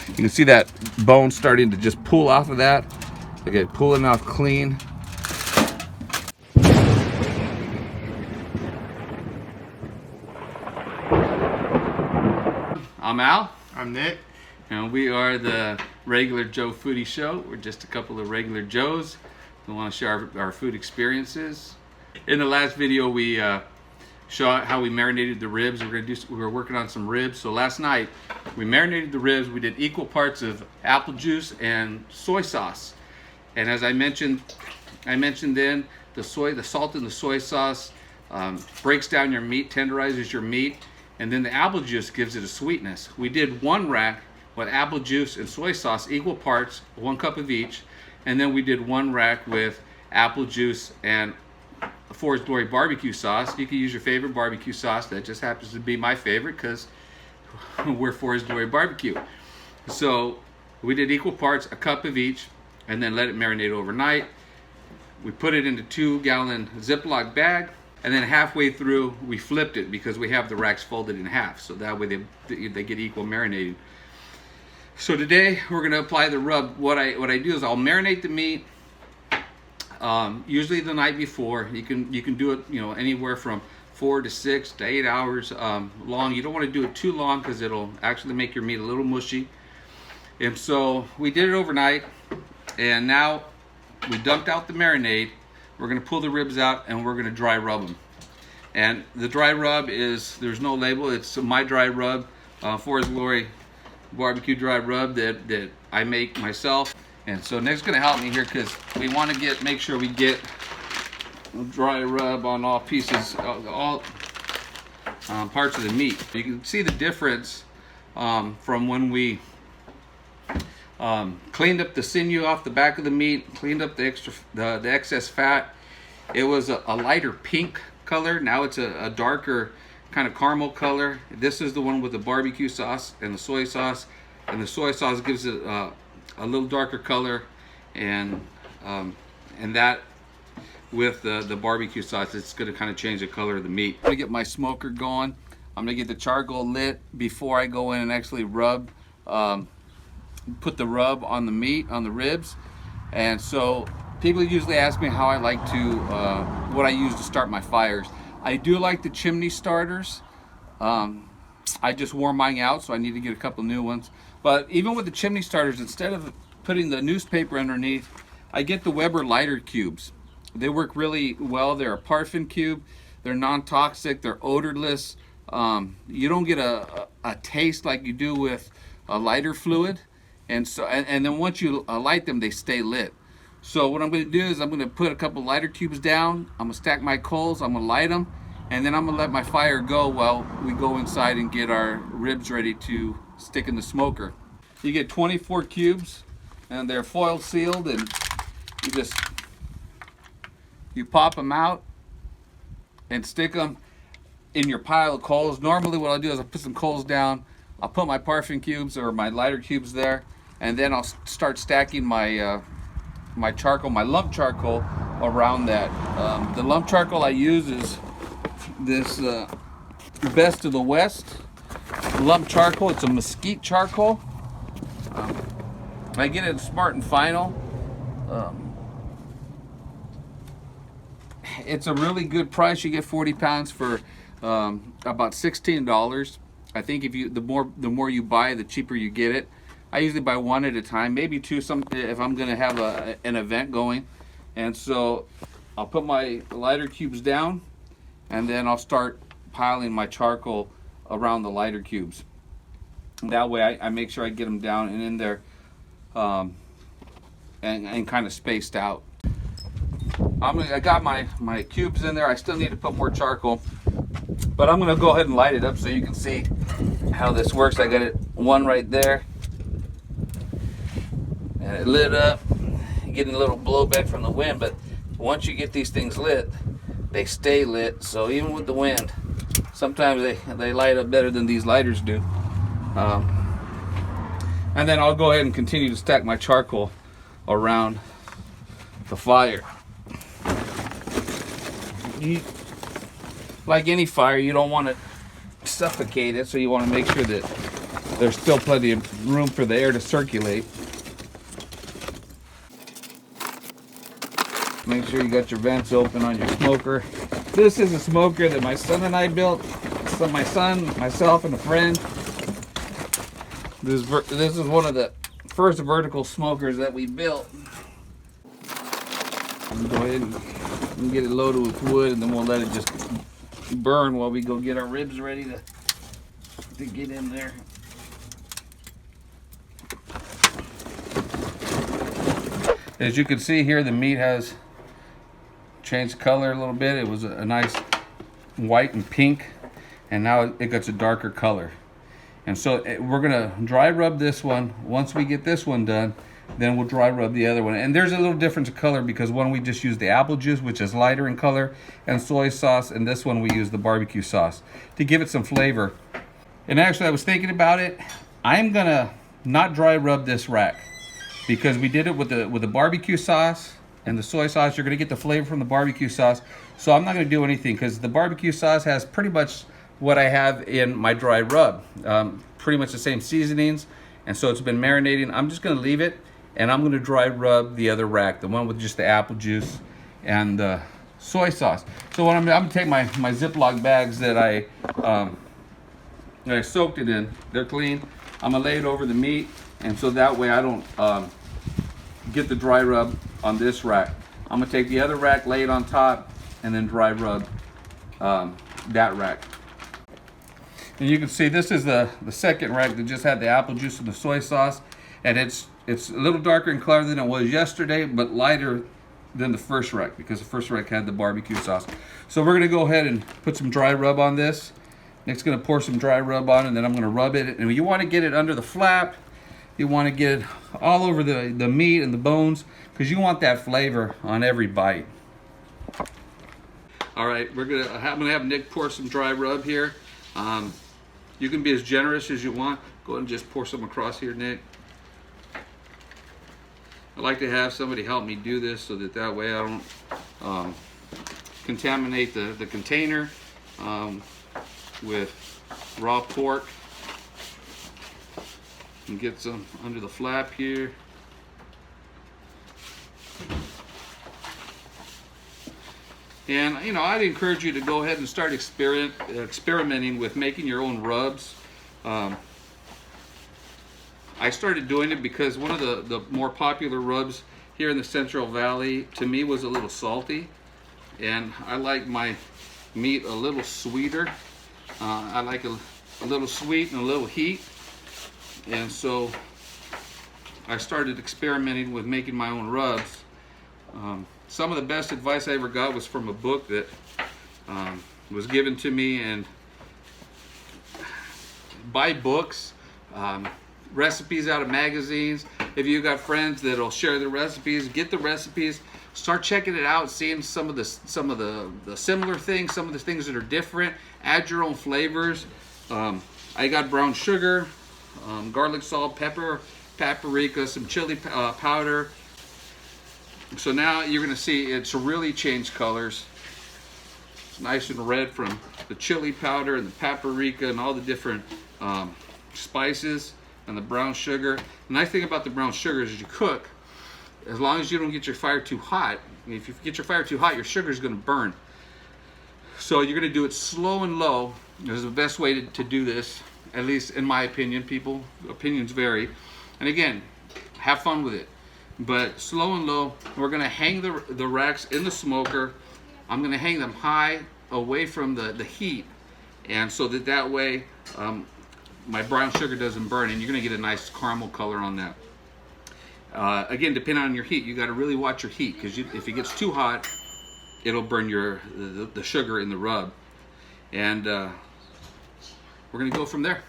You can see that bone starting to just pull off of that. Okay, pulling off clean. I'm Al. I'm Nick. And we are the Regular Joe Foodie Show. We're just a couple of regular Joes who want to share our food experiences. In the last video, we showed how we marinated the ribs. We were working on some ribs. So last night, we marinated the ribs. We did equal parts of apple juice and soy sauce. And as I mentioned then, the salt in the soy sauce breaks down your meat, tenderizes your meat, and then the apple juice gives it a sweetness. We did one rack with apple juice and soy sauce, equal parts, 1 cup of each, and then we did one rack with apple juice and Forest Glory barbecue sauce. You can use your favorite barbecue sauce. That just happens to be my favorite because we're Forest Glory barbecue. So we did equal parts, 1 cup of each, and then let it marinate overnight. We put it into 2-gallon Ziploc bag, and then halfway through we flipped it because we have the racks folded in half, so that way they get equal marinated. So today we're going to apply the rub. What I do is I'll marinate the meat. Usually the night before. You can do it, anywhere from 4 to 6 to 8 hours long. You don't want to do it too long because it'll actually make your meat a little mushy. And so we did it overnight, and now we dumped out the marinade. We're going to pull the ribs out and we're going to dry rub them. And the dry rub there's no label. It's my dry rub, Forest Glory barbecue dry rub that I make myself. And so Nick's gonna help me here because we want to make sure we get dry rub on all pieces, all parts of the meat. You can see the difference from when we cleaned up the sinew off the back of the meat, cleaned up the excess fat. It was a lighter pink color. Now it's a darker kind of caramel color. This is the one with the barbecue sauce and the soy sauce, and the soy sauce gives it a little darker color, and that with the barbecue sauce, it's going to kind of change the color of the meat. I'm going to get my smoker going. I'm going to get the charcoal lit before I go in and actually rub, put the rub on the meat, on the ribs. And so people usually ask me how I like to, what I use to start my fires. I do like the chimney starters. I just wore mine out, so I need to get a couple new ones. But even with the chimney starters, instead of putting the newspaper underneath, I get the Weber lighter cubes. They work really well. They're a paraffin cube. They're non-toxic. They're odorless. You don't get a taste like you do with a lighter fluid. And then once you light them, they stay lit. So what I'm going to do is I'm going to put a couple lighter cubes down. I'm going to stack my coals. I'm going to light them, and then I'm going to let my fire go while we go inside and get our ribs ready to stick in the smoker. You get 24 cubes, and they're foil sealed, and you pop them out and stick them in your pile of coals. Normally what I'll do is I'll put some coals down, I'll put my paraffin cubes or my lighter cubes there, and then I'll start stacking my my charcoal, my lump charcoal around that. The lump charcoal I use is this Best of the West lump charcoal. It's a mesquite charcoal. I get it at Smart and Final. It's a really good price. You get 40 pounds for about $16. I think the more you buy, the cheaper you get it. I usually buy one at a time, maybe two if I'm going to have an event going. And so I'll put my lighter cubes down, and then I'll start piling my charcoal around the lighter cubes. And that way I make sure I get them down and in there and kind of spaced out. I got my cubes in there. I still need to put more charcoal, but I'm going to go ahead and light it up so you can see how this works. I got it one right there. And it lit up, getting a little blowback from the wind, but once you get these things lit, they stay lit. So even with the wind, sometimes they light up better than these lighters do. And then I'll go ahead and continue to stack my charcoal around the fire. Like any fire, you don't want to suffocate it, so you want to make sure that there's still plenty of room for the air to circulate. Make sure you got your vents open on your smoker. This is a smoker that my son and I built. So my son, myself, and a friend. This is one of the first vertical smokers that we built. Go ahead and get it loaded with wood, and then we'll let it just burn while we go get our ribs ready to get in there. As you can see here, the meat has changed color a little bit. It was a nice white and pink, and now it gets a darker color. And so we're gonna dry rub this one. Once we get this one done, then we'll dry rub the other one. And there's a little difference of color because one we just use the apple juice, which is lighter in color, and soy sauce, and this one we use the barbecue sauce to give it some flavor. And actually, I was thinking about it. I'm gonna not dry rub this rack because we did it with the barbecue sauce and the soy sauce. You're gonna get the flavor from the barbecue sauce. So I'm not gonna do anything because the barbecue sauce has pretty much what I have in my dry rub. Pretty much the same seasonings, and so it's been marinating. I'm just gonna leave it, and I'm gonna dry rub the other rack, the one with just the apple juice and the soy sauce. So what I'm gonna take my Ziploc bags that I soaked it in. They're clean. I'm gonna lay it over the meat, and so that way I don't get the dry rub on this rack. I'm gonna take the other rack, lay it on top, and then dry rub that rack. And you can see this is the second rack that just had the apple juice and the soy sauce, and it's a little darker in color than it was yesterday, but lighter than the first rack because the first rack had the barbecue sauce. So we're gonna go ahead and put some dry rub on this. Nick's gonna pour some dry rub on, and then I'm gonna rub it. And you want to get it under the flap. You want to get it all over the meat and the bones because you want that flavor on every bite. All right, I'm gonna have Nick pour some dry rub here. You can be as generous as you want. Go ahead and just pour some across here, Nick. I like to have somebody help me do this so that way I don't contaminate the container with raw pork. And get some under the flap here. And you know, I'd encourage you to go ahead and start experimenting with making your own rubs. I started doing it because one of the more popular rubs here in the Central Valley to me was a little salty, and I like my meat a little sweeter. I like a little sweet and a little heat, and so I started experimenting with making my own rubs. Some of the best advice I ever got was from a book that was given to me, and buy books, recipes out of magazines. If you got friends that'll share the recipes, get the recipes, start checking it out, seeing some of the similar things, some of the things that are different. Add your own flavors. I got brown sugar, garlic salt, pepper, paprika, some chili powder. So now you're going to see it's really changed colors. It's nice and red from the chili powder and the paprika and all the different spices and the brown sugar. The nice thing about the brown sugar is as you cook, as long as you don't get your fire too hot, if you get your fire too hot, your sugar is going to burn. So you're going to do it slow and low. Is the best way to do this, at least in my opinion. Opinions vary. And again, have fun with it. But slow and low. We're gonna hang the racks in the smoker. I'm gonna hang them high away from the heat, and so that way my brown sugar doesn't burn, and you're gonna get a nice caramel color on that. Again, depending on your heat, you gotta really watch your heat, because if it gets too hot, it'll burn the sugar in the rub. And we're gonna go from there.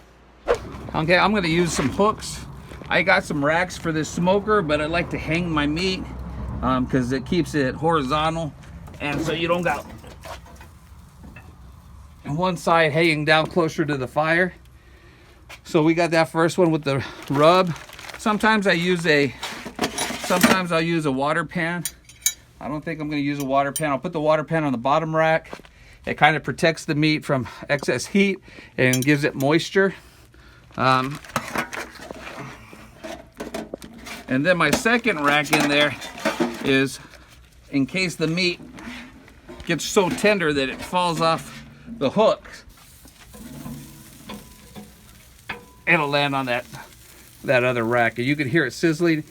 Okay, I'm gonna use some hooks. I got some racks for this smoker, but I like to hang my meat because it keeps it horizontal, and so you don't got one side hanging down closer to the fire. So we got that first one with the rub. Sometimes I'll use a water pan. I don't think I'm going to use a water pan. I'll put the water pan on the bottom rack. It kind of protects the meat from excess heat and gives it moisture. And then my second rack in there is in case the meat gets so tender that it falls off the hook. It'll land on that other rack, and you can hear it sizzling.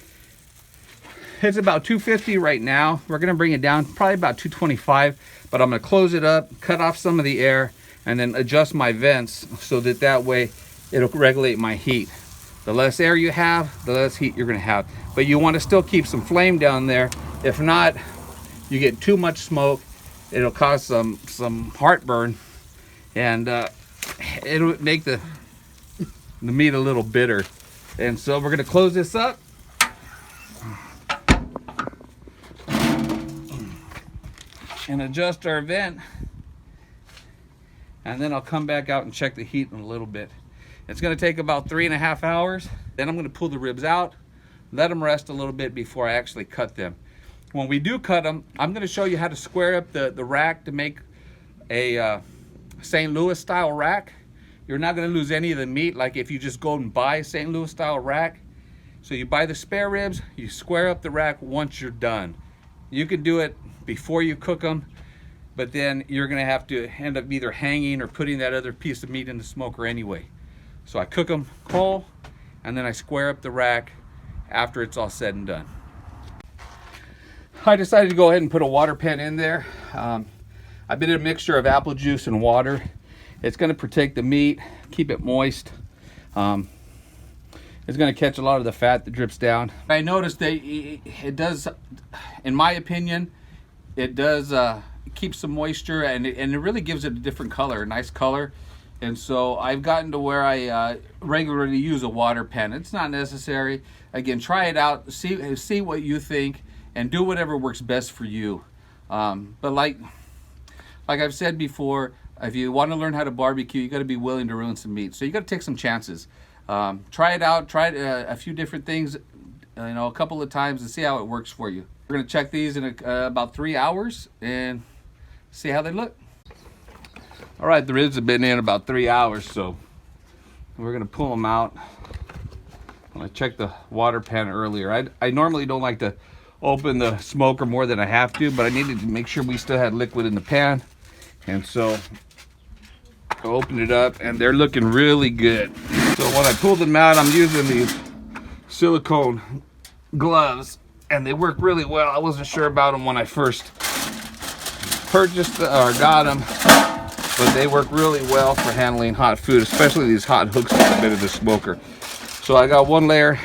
It's about 250 right now. We're gonna bring it down probably about 225, but I'm gonna close it up, cut off some of the air, and then adjust my vents so that way it'll regulate my heat. The less air you have, the less heat you're gonna have. But you wanna still keep some flame down there. If not, you get too much smoke, it'll cause some heartburn, and it'll make the meat a little bitter. And so we're gonna close this up. And adjust our vent, and then I'll come back out and check the heat in a little bit. It's going to take about 3.5 hours. Then I'm going to pull the ribs out, let them rest a little bit before I actually cut them. When we do cut them, I'm going to show you how to square up the rack to make a St. Louis style rack. You're not going to lose any of the meat like if you just go and buy a St. Louis style rack. So you buy the spare ribs, you square up the rack once you're done. You can do it before you cook them, but then you're gonna have to end up either hanging or putting that other piece of meat in the smoker anyway. So I cook them whole, and then I square up the rack after it's all said and done. I decided to go ahead and put a water pen in there. I did a mixture of apple juice and water. It's gonna protect the meat, keep it moist. It's going to catch a lot of the fat that drips down. I noticed that it does, in my opinion, it does keep some moisture, and it really gives it a different color, a nice color. And so I've gotten to where I regularly use a water pen. It's not necessary. Again, try it out, see what you think, and do whatever works best for you. But like I've said before, if you want to learn how to barbecue, you got to be willing to ruin some meat. So you got to take some chances. Try it out, try a few different things, a couple of times, and see how it works for you. We're gonna check these in about 3 hours and see how they look. All right, the ribs have been in about 3 hours, so we're gonna pull them out. I checked the water pan earlier. I normally don't like to open the smoker more than I have to, but I needed to make sure we still had liquid in the pan, and so I opened it up, and they're looking really good. So when I pull them out, I'm using these silicone gloves, and they work really well. I wasn't sure about them when I first purchased or got them, but they work really well for handling hot food, especially these hot hooks that fit in the smoker. So I got one layer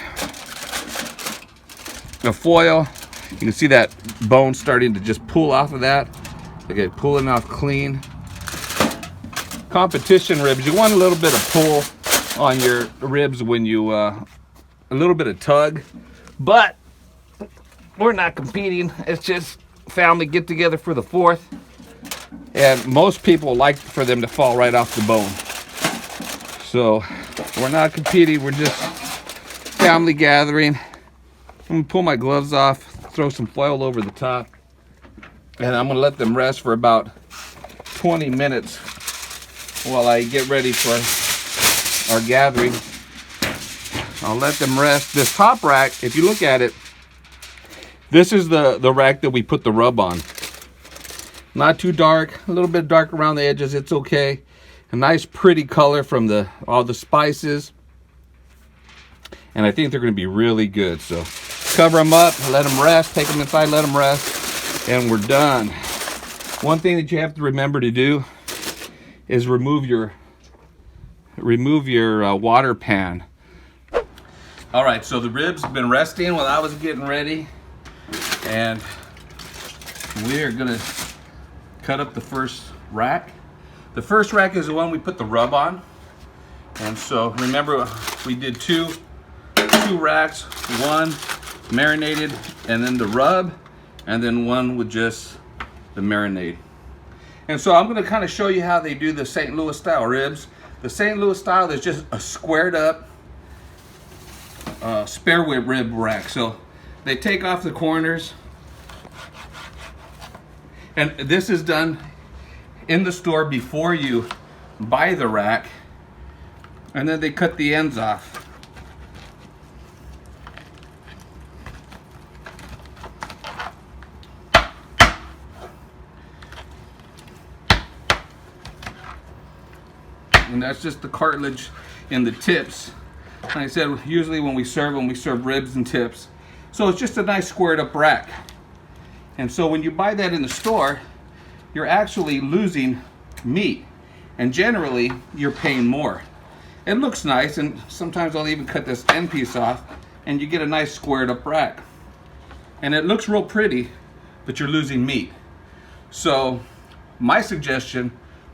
of foil. You can see that bone starting to just pull off of that. Okay, pulling off clean. Competition ribs, you want a little bit of pull on your ribs when you a little bit of tug, but we're not competing. It's just family get together for the 4th, and most people like for them to fall right off the bone. So we're not competing, we're just family gathering. I'm gonna pull my gloves off, throw some foil over the top, and I'm gonna let them rest for about 20 minutes while I get ready for our gathering. I'll let them rest. This top rack, if you look at it, this is the rack that we put the rub on. Not too dark, a little bit dark around the edges, it's okay. A nice pretty color from all the spices. And I think they're gonna be really good. So cover them up, let them rest, take them inside, let them rest, and we're done. One thing that you have to remember to do is remove your water pan. All right, so the ribs have been resting while I was getting ready, and we are gonna cut up the first rack. The first rack is the one we put the rub on, and so remember we did two racks, one marinated and then the rub, and then one with just the marinade. And so I'm going to kind of show you how they do the St. Louis style ribs. The St. Louis style is just a squared up spare rib rack. So they take off the corners, and this is done in the store before you buy the rack, and then they cut the ends off. that's just the cartilage in the tips. Like I said, usually when we serve them, we serve ribs and tips. So it's just a nice squared up rack. And so when you buy that in the store, you're actually losing meat. And generally, you're paying more. It looks nice, and sometimes I'll even cut this end piece off, and you get a nice squared up rack. And it looks real pretty, but you're losing meat. So my suggestion,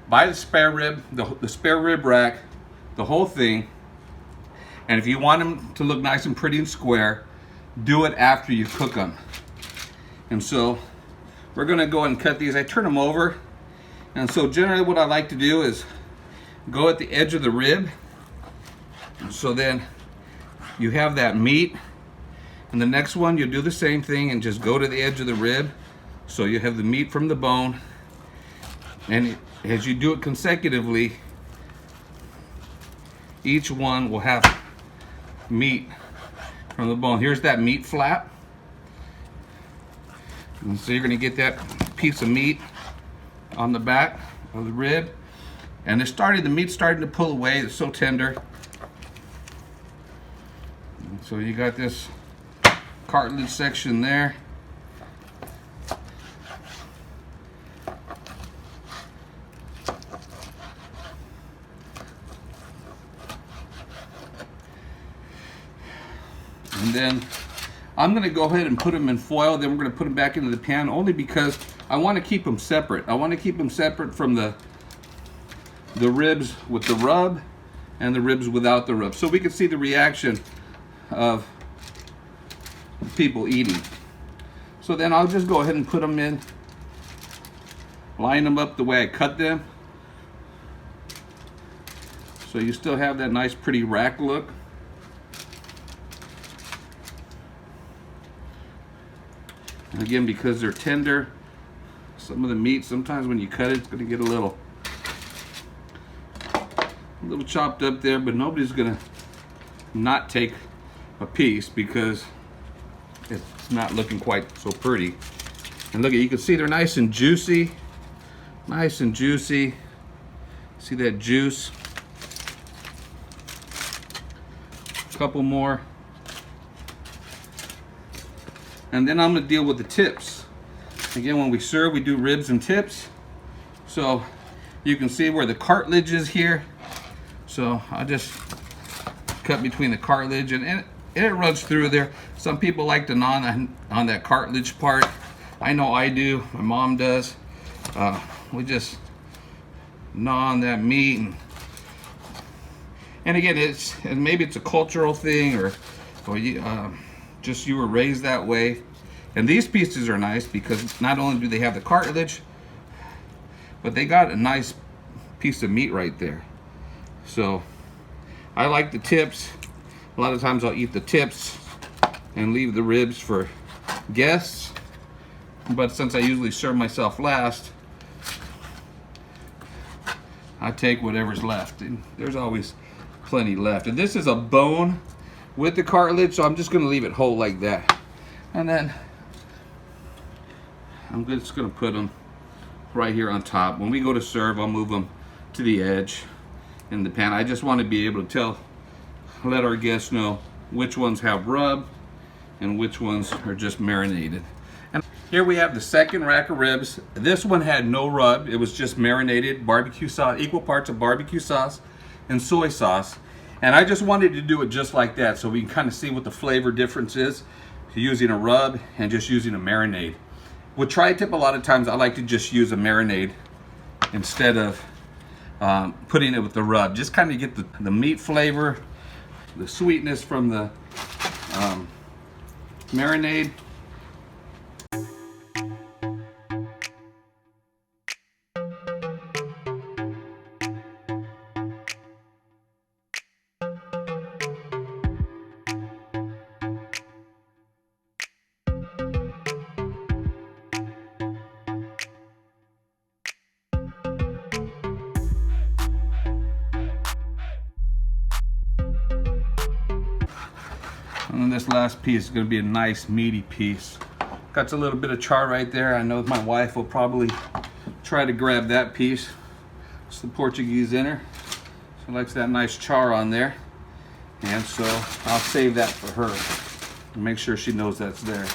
buy the spare rib, the spare rib rack, the whole thing. And if you want them to look nice and pretty and square, do it after you cook them. And so we're gonna go ahead and cut these. I turn them over. And so generally what I like to do is go at the edge of the rib. So then you have that meat. And the next one, you'll do the same thing and just go to the edge of the rib. So you have the meat from the bone. And as you do it consecutively, each one will have meat from the bone. Here's that meat flap. And so you're gonna get that piece of meat on the back of the rib. And the meat's starting to pull away. It's so tender. And so you got this cartilage section there. And then I'm going to go ahead and put them in foil. Then we're going to put them back into the pan, only because I want to keep them separate. I want to keep them separate from the ribs with the rub and the ribs without the rub, so we can see the reaction of people eating. So then I'll just go ahead and put them in, line them up the way I cut them, so you still have that nice pretty rack look. And again, because they're tender, some of the meat, sometimes when you cut it, it's going to get a little chopped up there, but nobody's going to not take a piece because it's not looking quite so pretty. And look, you can see they're nice and juicy. Nice and juicy. See that juice? A couple more. And then I'm going to deal with the tips. Again, when we serve, we do ribs and tips. So you can see where the cartilage is here. So I just cut between the cartilage, and it runs through there. Some people like to gnaw on that cartilage part. I know I do. My mom does. We just gnaw on that meat, and again, maybe it's a cultural thing, or just you were raised that way. And these pieces are nice because not only do they have the cartilage, but they got a nice piece of meat right there. So I like the tips. A lot of times I'll eat the tips and leave the ribs for guests, but since I usually serve myself last, I take whatever's left, and there's always plenty left. And this is a bone with the cartilage, so I'm just going to leave it whole like that. And then I'm just going to put them right here on top. When we go to serve, I'll move them to the edge in the pan. I just want to be able to let our guests know which ones have rub and which ones are just marinated. And here we have the second rack of ribs. This one had no rub. It was just marinated barbecue sauce, equal parts of barbecue sauce and soy sauce. And I just wanted to do it just like that, so we can kind of see what the flavor difference is using a rub and just using a marinade. With tri-tip, a lot of times I like to just use a marinade instead of putting it with the rub. Just kind of get the meat flavor, the sweetness from the marinade. And then this last piece is going to be a nice meaty piece. Got a little bit of char right there. I know my wife will probably try to grab that piece. It's the Portuguese in her. So She likes that nice char on there. And so I'll save that for her and make sure she knows that's there.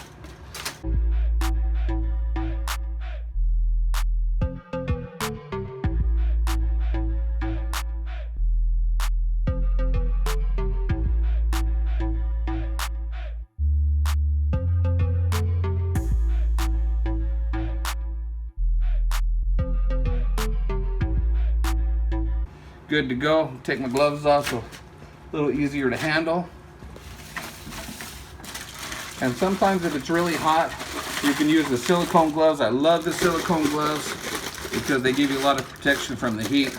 Good to go. Take my gloves off so a little easier to handle. And sometimes if it's really hot, you can use the silicone gloves. I love the silicone gloves because they give you a lot of protection from the heat.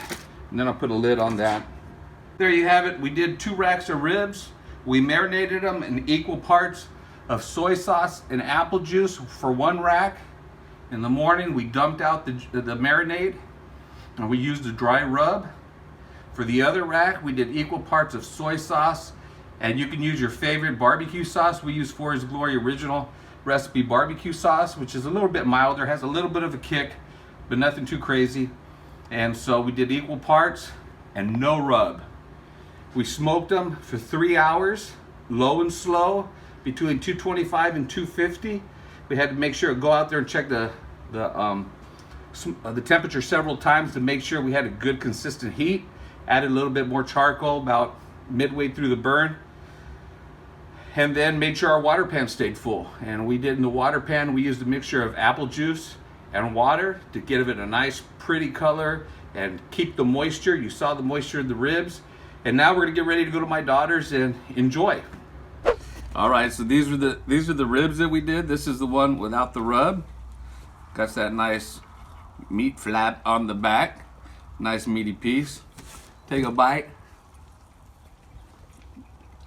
And then I'll put a lid on that. There you have it. We did 2 racks of ribs. We marinated them in equal parts of soy sauce and apple juice for 1 rack. In the morning, we dumped out the marinade and we used a dry rub. For the other rack, we did equal parts of soy sauce, and you can use your favorite barbecue sauce. We use For His Glory original recipe barbecue sauce, which is a little bit milder, has a little bit of a kick, but nothing too crazy. And so we did equal parts and no rub. We smoked them for 3 hours, low and slow, between 225 and 250. We had to make sure, go out there and check the temperature several times to make sure we had a good consistent heat. Added a little bit more charcoal about midway through the burn. And then made sure our water pan stayed full. And we did in the water pan, we used a mixture of apple juice and water to give it a nice pretty color and keep the moisture. You saw the moisture in the ribs. And now we're gonna get ready to go to my daughter's and enjoy. All right, so these are the ribs that we did. This is the one without the rub. Got that nice meat flap on the back. Nice meaty piece. Take a bite.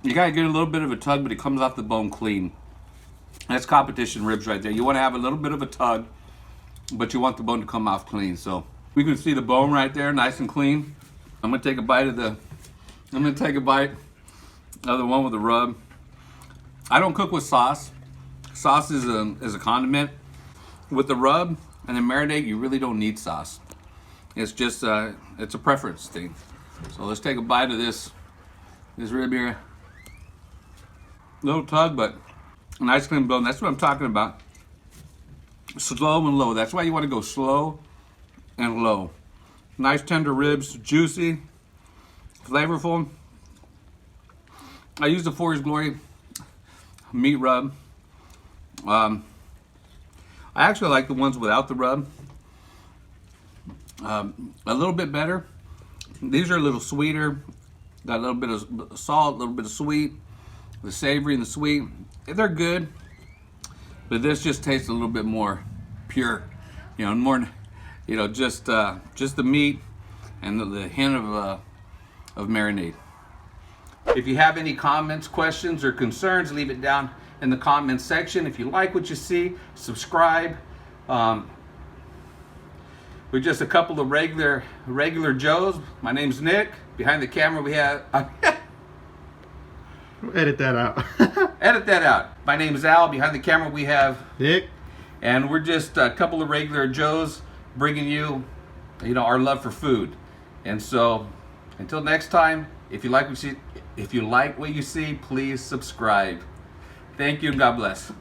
You gotta get a little bit of a tug, but it comes off the bone clean. That's competition ribs right there. You wanna have a little bit of a tug, but you want the bone to come off clean. So we can see the bone right there, nice and clean. I'm gonna take a bite of the one with the rub. I don't cook with sauce. Sauce is a condiment. With the rub and the marinade, you really don't need sauce. It's just it's a preference thing. So let's take a bite of this rib here. Little tug, but a nice clean bone. That's what I'm talking about. Slow and low. That's why you want to go slow and low. Nice tender ribs, juicy, flavorful. I use the For His Glory meat rub. I actually like the ones without the rub a little bit better. These are a little sweeter, got a little bit of salt, a little bit of sweet, the savory and the sweet. They're good, but this just tastes a little bit more pure, more, just the meat and the hint of marinade. If you have any comments, questions, or concerns, leave it down in the comments section. If you like what you see, subscribe. We're just a couple of regular Joes. My name's Nick. Behind the camera we have... Edit that out. Edit that out. My name is Al. Behind the camera we have... Nick. And we're just a couple of regular Joes bringing you, our love for food. And so, until next time, if you like what you see, please subscribe. Thank you and God bless.